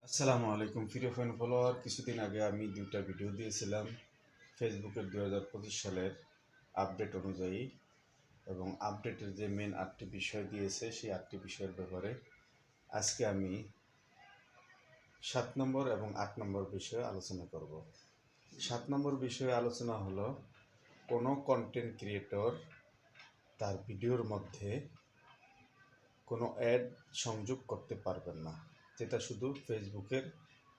আসসালামু আলাইকুম প্রিয় ফ্যান ফলোয়ার। কিছুদিন আগে আমি দুইটা ভিডিও দিয়েছিলাম ফেসবুকের 2025 সালের আপডেট অনুযায়ী, এবং আপডেটের যে মেন 8টি বিষয় দিয়েছে সেই 8টি বিষয়ের ব্যাপারে আজকে আমি 7 নম্বর এবং 8 নম্বর বিষয়ে আলোচনা করব। 7 নম্বর বিষয়ে আলোচনা হলো কোনো কন্টেন্ট ক্রিয়েটর তার ভিডিওর মধ্যে কোনো অ্যাড সংযোগ করতে পারবেন না, যেটা শুধু ফেসবুকের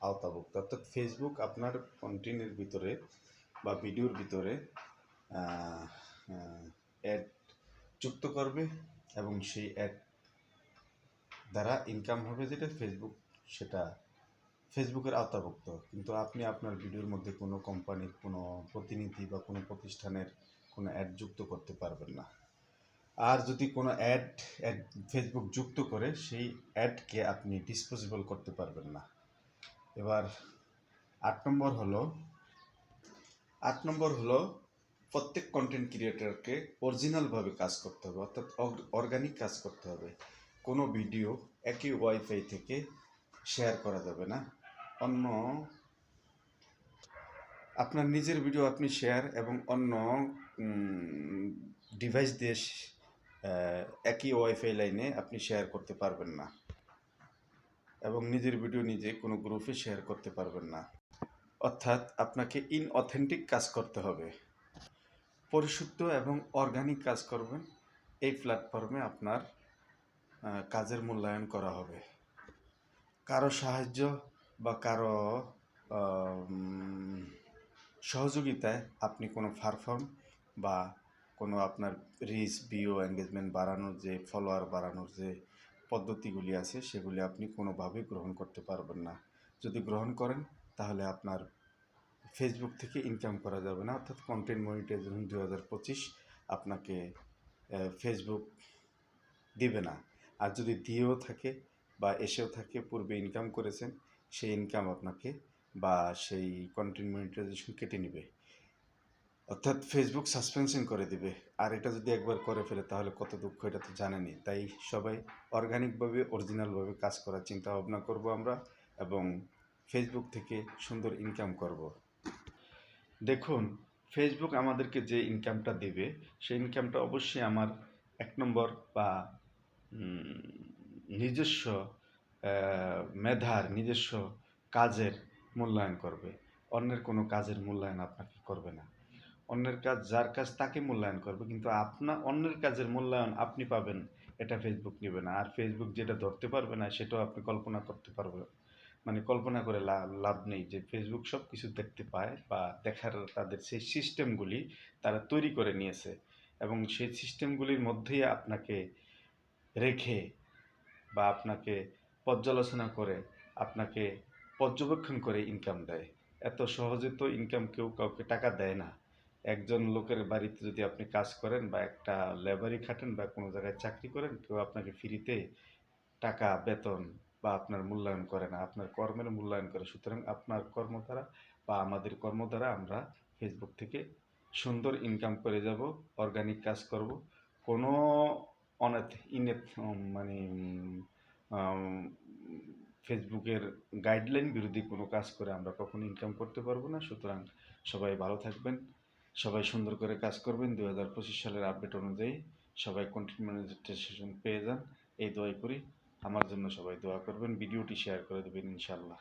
আওতাভুক্ত। অর্থাৎ ফেসবুক আপনার কন্টেন্টের ভিতরে বা ভিডিওর ভিতরে অ্যাড যুক্ত করবে এবং সেই অ্যাড দ্বারা ইনকাম হবে, যেটা সেটা ফেসবুকের আওতাভুক্ত। কিন্তু আপনি আপনার ভিডিওর মধ্যে কোনো কোম্পানির কোনো প্রতিনিধি বা কোনো প্রতিষ্ঠানের কোনো অ্যাড যুক্ত করতে পারবেন না। আর যদি কোনো অ্যাড ফেসবুক যুক্ত করে সেই অ্যাডকে আপনি ডিসপোজেবল করতে পারবেন না। এবার 8 নম্বর হলো প্রত্যেক কন্টেন্ট ক্রিয়েটরকে অরিজিনালভাবে কাজ করতে হবে, অর্থাৎ অর্গানিক কাজ করতে হবে। কোনো ভিডিও একই ওয়াইফাই থেকে শেয়ার করা যাবে না। অন্য আপনার নিজের ভিডিও আপনি শেয়ার এবং অন্য ডিভাইস দিয়ে একই ওয়াইফাই লাইনে আপনি শেয়ার করতে পারবেন না, এবং নিজের ভিডিও নিজে কোনো গ্রুপে শেয়ার করতে পারবেন না। অর্থাৎ আপনাকে ইনঅথেন্টিক কাজ করতে হবে, পরিশুদ্ধ এবং অর্গানিক কাজ করবেন। এই প্ল্যাটফর্মে আপনার কাজের মূল্যায়ন করা হবে। কারো সাহায্য বা কারো সহযোগিতায় আপনি কোনো পারফর্ম বা কোনো আপনার রিচ, ভিউ, এঙ্গেজমেন্ট বাড়ানোর যে ফলোয়ার বাড়ানোর যে পদ্ধতিগুলি আছে সেগুলি আপনি কোনোভাবেই গ্রহণ করতে পারবেন না। যদি গ্রহণ করেন তাহলে আপনার ফেসবুক থেকে ইনকাম করা যাবে না। অর্থাৎ কন্টেন্ট মনিটাইজেশন 2025 আপনাকে ফেসবুক দিবে না। আর যদি দিয়েও থাকে বা এসেও থাকে, পূর্বে ইনকাম করেছেন, সেই ইনকাম আপনাকে বা সেই কন্টেন্ট মনিটাইজেশন কেটে নেবে, অর্থাৎ ফেসবুক সাসপেনশন করে দিবে। আর এটা যদি একবার করে ফেলে তাহলে কত দুঃখ, এটা তো জানেনই। তাই সবাই অর্গানিকভাবে অরিজিনালভাবে কাজ করার চিন্তা ভাবনা করব আমরা, এবং ফেসবুক থেকে সুন্দর ইনকাম করব। দেখুন, ফেসবুক আমাদেরকে যে ইনকামটা দেবে সেই ইনকামটা অবশ্যই আমার 1 নম্বর বা নিজস্ব মেধার, নিজস্ব কাজের মূল্যায়ন করবে। অন্যের কোনো কাজের মূল্যায়ন আপনাকে করবে না। অন্যের কাজ যার কাজ তাকে মূল্যায়ন করবে, কিন্তু অন্যের কাজের মূল্যায়ন আপনি পাবেন এটা ফেসবুক নেবে না। আর ফেসবুক যেটা ধরতে পারবে না সেটাও আপনি কল্পনা করতে পারবে, মানে কল্পনা করে লাভ নেই যে ফেসবুক সব কিছু দেখতে পায় বা দেখার তাদের সেই সিস্টেমগুলি তারা তৈরি করে নিয়েছে, এবং সেই সিস্টেমগুলির মধ্যেই আপনাকে রেখে বা আপনাকে পর্যালোচনা করে, আপনাকে পর্যবেক্ষণ করে ইনকাম দেয়। এত সহজে তো ইনকাম কেউ কাউকে টাকা দেয় না। একজন লোকের বাড়িতে যদি আপনি কাজ করেন বা একটা লেবারি খাটেন বা কোনো জায়গায় চাকরি করেন, কেউ আপনাকে ফ্রিতে টাকা, বেতন বা আপনার মূল্যায়ন করে না, আপনার কর্মের মূল্যায়ন করে। সুতরাং আপনার কর্ম দ্বারা বা আমাদের কর্ম দ্বারা আমরা ফেসবুক থেকে সুন্দর ইনকাম করে যাব, অর্গানিক কাজ করব। কোনো মানে ফেসবুকের গাইডলাইন বিরোধী কোনো কাজ করে আমরা কখনো ইনকাম করতে পারবো না। সুতরাং সবাই ভালো থাকবেন, সবাই সুন্দর করে কাজ করবেন। 2025 সালের আপডেট অনুযায়ী সবাই কন্টেন্ট মনিটাইজেশন পেয়ে যান, এই দোয়াই করি। আমার জন্য সবাই দোয়া করবেন, ভিডিওটি শেয়ার করে দেবেন ইনশাআল্লাহ।